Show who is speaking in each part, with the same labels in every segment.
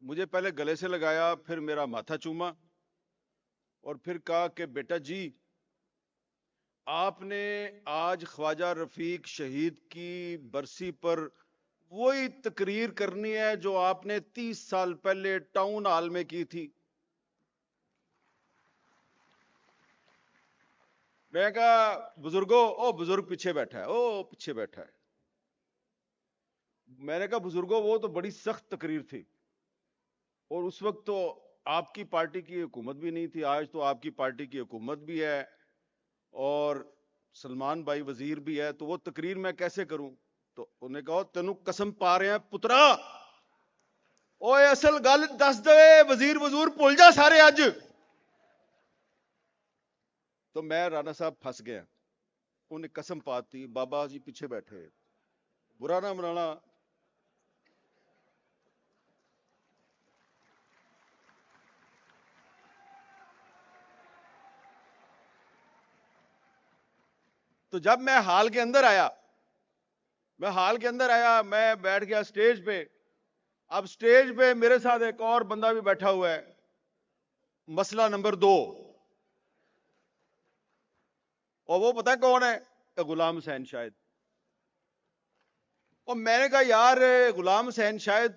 Speaker 1: مجھے پہلے گلے سے لگایا، پھر میرا ماتھا چوما اور پھر کہا کہ بیٹا جی آپ نے آج خواجہ رفیق شہید کی برسی پر وہی تقریر کرنی ہے جو آپ نے 30 سال پہلے ٹاؤن ہال میں کی تھی۔ میں کہا بزرگوں، او بزرگ پیچھے بیٹھا ہے، او پیچھے بیٹھا ہے۔ میں نے کہا بزرگوں وہ تو بڑی سخت تقریر تھی، اور اس وقت تو آپ کی پارٹی کی حکومت بھی نہیں تھی، آج تو آپ کی پارٹی کی حکومت بھی ہے اور سلمان بھائی وزیر بھی ہے، تو وہ تقریر میں کیسے کروں؟ تو انہوں نے کہا تینوں قسم پا رہے ہیں پترا، اوے اصل گل دس دے، وزیر وزور بھول جا سارے اج۔ تو میں رانا صاحب پھنس گیا، انہیں قسم پاتی بابا جی پیچھے بیٹھے، برا نہ منانا۔ تو جب میں ہال کے اندر آیا، میں بیٹھ گیا سٹیج پہ۔ اب سٹیج پہ میرے ساتھ ایک اور بندہ بھی بیٹھا ہوا ہے، مسئلہ نمبر 2، اور وہ پتہ کون ہے؟ غلام حسین شاہد۔ اور میں نے کہا یار غلام حسین شاہد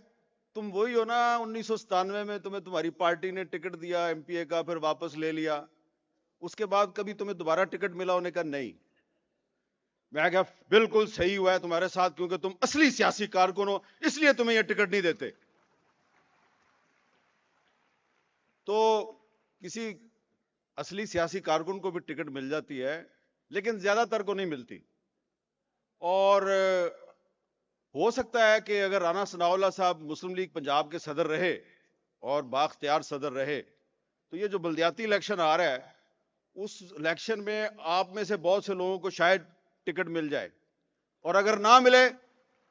Speaker 1: تم وہی ہو نا 1997 میں تمہیں تمہاری پارٹی نے ٹکٹ دیا ایم پی اے کا، پھر واپس لے لیا، اس کے بعد کبھی تمہیں دوبارہ ٹکٹ ملا؟ انہوں نے کہا نہیں۔ میں کہا بالکل صحیح ہوا ہے تمہارے ساتھ، کیونکہ تم اصلی سیاسی کارکن ہو، اس لیے تمہیں یہ ٹکٹ نہیں دیتے۔ تو کسی اصلی سیاسی کارکن کو بھی ٹکٹ مل جاتی ہے، لیکن زیادہ تر کو نہیں ملتی۔ اور ہو سکتا ہے کہ اگر رانا ثناء اللہ صاحب مسلم لیگ پنجاب کے صدر رہے اور بااختیار صدر رہے تو یہ جو بلدیاتی الیکشن آ رہا ہے اس الیکشن میں آپ میں سے بہت سے لوگوں کو شاید ٹکٹ مل جائے، اور اگر نہ ملے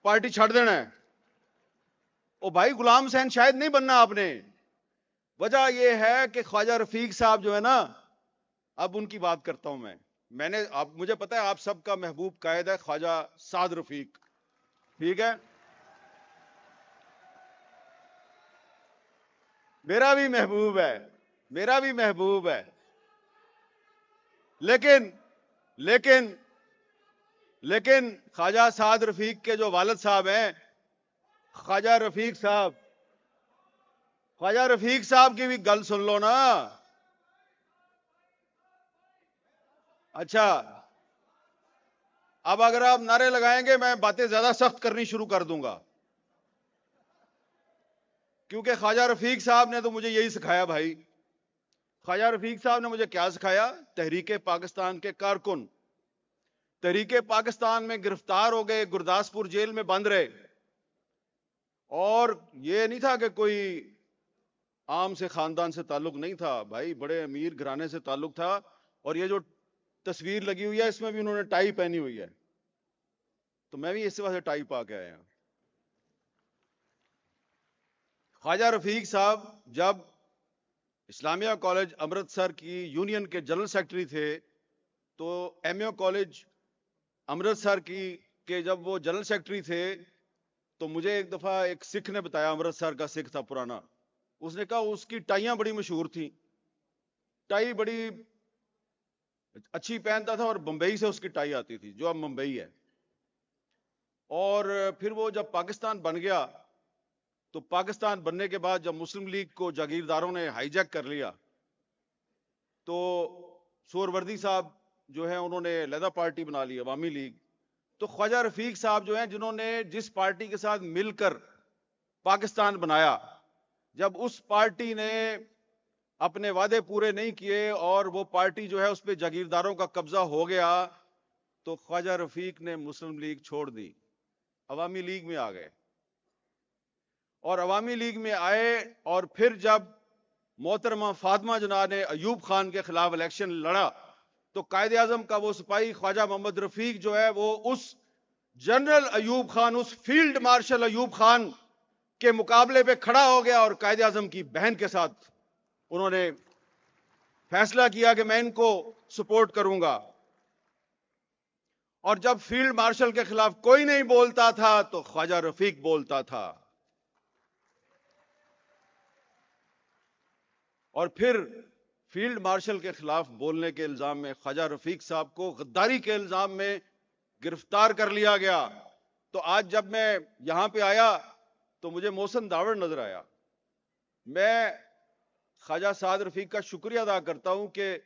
Speaker 1: پارٹی چھڑ دینا ہے۔ او بھائی غلام حسین شاہد نہیں بننا آپ نے۔ وجہ یہ ہے کہ خواجہ رفیق صاحب جو ہے نا، اب ان کی بات کرتا ہوں میں نے مجھے پتا ہے آپ سب کا محبوب قائد ہے خواجہ سعد رفیق، ٹھیک ہے، میرا بھی محبوب ہے، لیکن خواجہ سعد رفیق کے جو والد صاحب ہیں خواجہ رفیق صاحب کی بھی گل سن لو نا۔ اچھا اب اگر آپ نعرے لگائیں گے میں باتیں زیادہ سخت کرنی شروع کر دوں گا، کیونکہ خواجہ رفیق صاحب نے تو مجھے یہی سکھایا بھائی۔ خواجہ رفیق صاحب نے مجھے کیا سکھایا؟ تحریک پاکستان کے کارکن تحریک پاکستان میں گرفتار ہو گئے، گرداسپور جیل میں بند رہے، اور یہ نہیں تھا کہ کوئی عام سے خاندان سے تعلق نہیں تھا بھائی، بڑے امیر گھرانے سے تعلق تھا، اور یہ جو تصویر لگی ہوئی ہے اس میں بھی انہوں نے ٹائی پہنی ہوئی ہے، تو میں بھی اس وجہ سے ٹائی پا کے آیا۔ خواجہ رفیق صاحب جب اسلامیہ کالج امرتسر کی یونین کے جنرل سیکرٹری تھے تو ایم اے کالج امرتسر کے جب وہ جنرل سیکرٹری تھے تو مجھے ایک دفعہ ایک سکھ نے بتایا، امرتسر کا سکھ تھا پرانا، اس نے کہا اس کی ٹائیاں بڑی مشہور تھیں، ٹائی بڑی اچھی پہنتا تھا، اور بمبئی سے اس کی ٹائی آتی تھی جو اب ممبئی ہے۔ اور پھر وہ جب پاکستان بن گیا تو پاکستان بننے کے بعد جب مسلم لیگ کو جاگیرداروں نے ہائی جیک کر لیا تو سہروردی صاحب جو ہیں انہوں نے علیحدہ پارٹی بنا لی عوامی لیگ۔ تو خواجہ رفیق صاحب جو ہیں جنہوں نے جس پارٹی کے ساتھ مل کر پاکستان بنایا، جب اس پارٹی نے اپنے وعدے پورے نہیں کیے اور وہ پارٹی جو ہے اس پہ جاگیرداروں کا قبضہ ہو گیا تو خواجہ رفیق نے مسلم لیگ چھوڑ دی، عوامی لیگ میں آ گئے، اور عوامی لیگ میں آئے، اور پھر جب محترمہ فاطمہ جناح نے ایوب خان کے خلاف الیکشن لڑا تو قائد اعظم کا وہ سپاہی خواجہ محمد رفیق جو ہے وہ اس جنرل ایوب خان، اس فیلڈ مارشل ایوب خان کے مقابلے پہ کھڑا ہو گیا، اور قائد اعظم کی بہن کے ساتھ انہوں نے فیصلہ کیا کہ میں ان کو سپورٹ کروں گا، اور جب فیلڈ مارشل کے خلاف کوئی نہیں بولتا تھا تو خواجہ رفیق بولتا تھا۔ اور پھر فیلڈ مارشل کے خلاف بولنے کے الزام میں خواجہ رفیق صاحب کو غداری کے الزام میں گرفتار کر لیا گیا. تو آج جب میں یہاں پہ آیا تو مجھے محسن داوڑ نظر آیا. میں خواجہ سعد رفیق کا شکریہ ادا کرتا ہوں کہ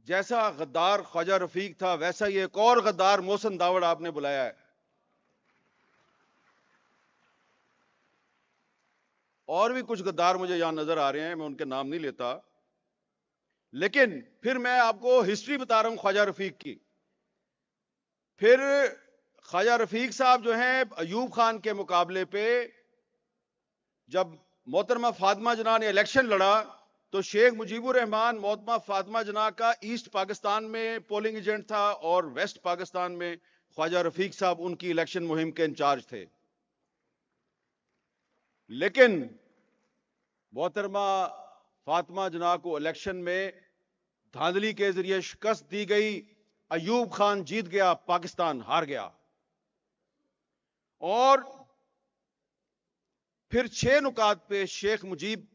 Speaker 1: جیسا غدار خواجہ رفیق تھا ویسا ہی ایک اور غدار محسن داوڑ آپ نے بلایا ہے. اور بھی کچھ غدار مجھے یہاں نظر آ رہے ہیں, میں ان کے نام نہیں لیتا, لیکن پھر میں آپ کو ہسٹری بتا رہا ہوں خواجہ رفیق کی. پھر خواجہ رفیق صاحب جو ہیں ایوب خان کے مقابلے پہ جب محترمہ فاطمہ جناح نے الیکشن لڑا تو شیخ مجیب الرحمان محترمہ فاطمہ جناح کا ایسٹ پاکستان میں پولنگ ایجنٹ تھا اور ویسٹ پاکستان میں خواجہ رفیق صاحب ان کی الیکشن مہم کے انچارج تھے. لیکن محترمہ فاطمہ جناح کو الیکشن میں دھاندلی کے ذریعے شکست دی گئی, ایوب خان جیت گیا, پاکستان ہار گیا. اور پھر 6 نکات پہ شیخ مجیب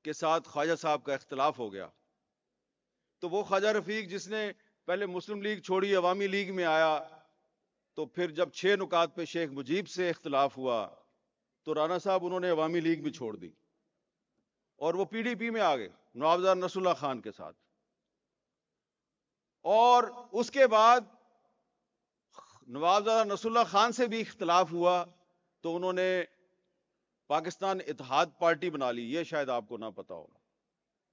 Speaker 1: کے ساتھ خواجہ صاحب کا اختلاف ہو گیا. تو وہ خواجہ رفیق جس نے پہلے مسلم لیگ چھوڑی عوامی لیگ میں آیا, تو پھر جب 6 نکات پہ شیخ مجیب سے اختلاف ہوا تو رانا صاحب انہوں نے عوامی لیگ بھی چھوڑ دی اور وہ پی ڈی پی میں آ گئے نوابزادہ نصر اللہ خان کے ساتھ. اور اس کے بعد نوابزادہ نصر اللہ خان سے بھی اختلاف ہوا تو انہوں نے پاکستان اتحاد پارٹی بنا لی. یہ شاید آپ کو نہ پتا ہو.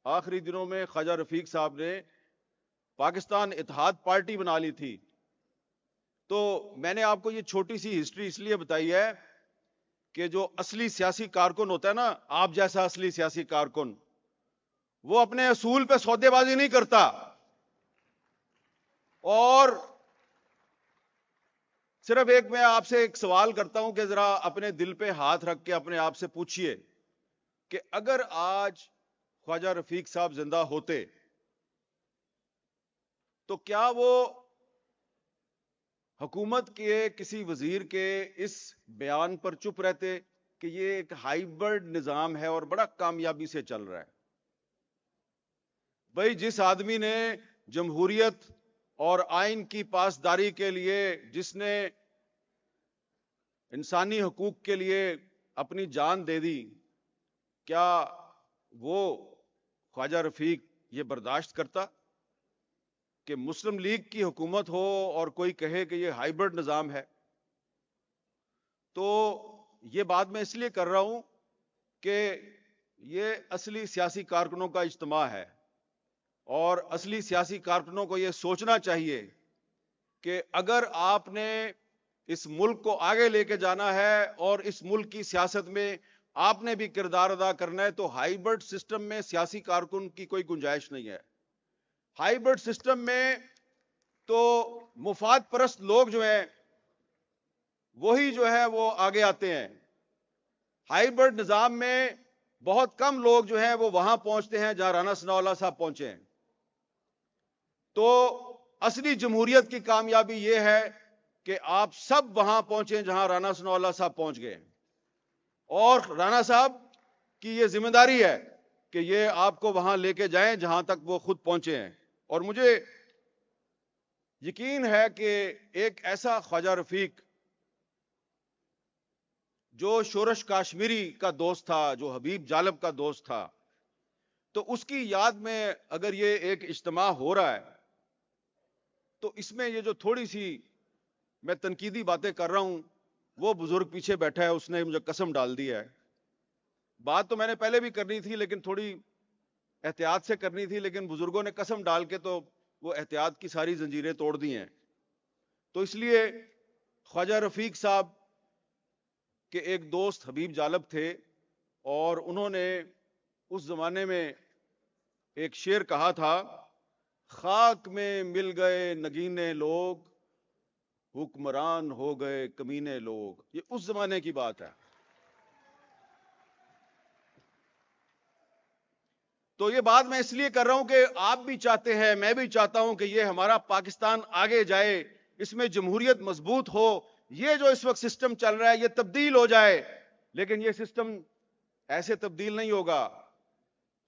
Speaker 1: آخری دنوں میں خواجہ رفیق صاحب نے پاکستان اتحاد پارٹی بنا لی تھی. تو میں نے آپ کو یہ چھوٹی سی ہسٹری اس لیے بتائی ہے کہ جو اصلی سیاسی کارکن ہوتا ہے نا, آپ جیسا اصلی سیاسی کارکن, وہ اپنے اصول پہ سودے بازی نہیں کرتا. اور صرف میں آپ سے ایک سوال کرتا ہوں کہ ذرا اپنے دل پہ ہاتھ رکھ کے اپنے آپ سے پوچھئے کہ اگر آج خواجہ رفیق صاحب زندہ ہوتے تو کیا وہ حکومت کے کسی وزیر کے اس بیان پر چپ رہتے کہ یہ ایک ہائیبرڈ نظام ہے اور بڑا کامیابی سے چل رہا ہے؟ بھائی, جس آدمی نے جمہوریت اور آئین کی پاسداری کے لیے, جس نے انسانی حقوق کے لیے اپنی جان دے دی, کیا وہ خواجہ رفیق یہ برداشت کرتا کہ مسلم لیگ کی حکومت ہو اور کوئی کہے کہ یہ ہائیبرڈ نظام ہے؟ تو یہ بات میں اس لیے کر رہا ہوں کہ یہ اصلی سیاسی کارکنوں کا اجتماع ہے اور اصلی سیاسی کارکنوں کو یہ سوچنا چاہیے کہ اگر آپ نے اس ملک کو آگے لے کے جانا ہے اور اس ملک کی سیاست میں آپ نے بھی کردار ادا کرنا ہے تو ہائیبرڈ سسٹم میں سیاسی کارکن کی کوئی گنجائش نہیں ہے. ہائیبرڈ سسٹم میں تو مفاد پرست لوگ جو ہیں وہی جو ہے وہ آگے آتے ہیں. ہائیبرڈ نظام میں بہت کم لوگ جو ہیں وہ وہاں پہنچتے ہیں جہاں رانا ثناء اللہ صاحب پہنچے ہیں. تو اصلی جمہوریت کی کامیابی یہ ہے کہ آپ سب وہاں پہنچیں جہاں رانا ثناء اللہ صاحب پہنچ گئے, اور رانا صاحب کی یہ ذمہ داری ہے کہ یہ آپ کو وہاں لے کے جائیں جہاں تک وہ خود پہنچے ہیں. اور مجھے یقین ہے کہ ایک ایسا خواجہ رفیق جو شورش کاشمیری کا دوست تھا, جو حبیب جالب کا دوست تھا, تو اس کی یاد میں اگر یہ ایک اجتماع ہو رہا ہے تو اس میں یہ جو تھوڑی سی میں تنقیدی باتیں کر رہا ہوں, وہ بزرگ پیچھے بیٹھا ہے, اس نے مجھے قسم ڈال دی ہے. بات تو میں نے پہلے بھی کرنی تھی لیکن تھوڑی احتیاط سے کرنی تھی, لیکن بزرگوں نے قسم ڈال کے تو وہ احتیاط کی ساری زنجیریں توڑ دی ہیں. تو اس لیے خواجہ رفیق صاحب کے ایک دوست حبیب جالب تھے اور انہوں نے اس زمانے میں ایک شعر کہا تھا, خاک میں مل گئے نگینے لوگ, حکمران ہو گئے کمینے لوگ. یہ اس زمانے کی بات ہے. تو یہ بات میں اس لیے کر رہا ہوں کہ آپ بھی چاہتے ہیں, میں بھی چاہتا ہوں کہ یہ ہمارا پاکستان آگے جائے, اس میں جمہوریت مضبوط ہو. یہ جو اس وقت سسٹم چل رہا ہے یہ تبدیل ہو جائے, لیکن یہ سسٹم ایسے تبدیل نہیں ہوگا.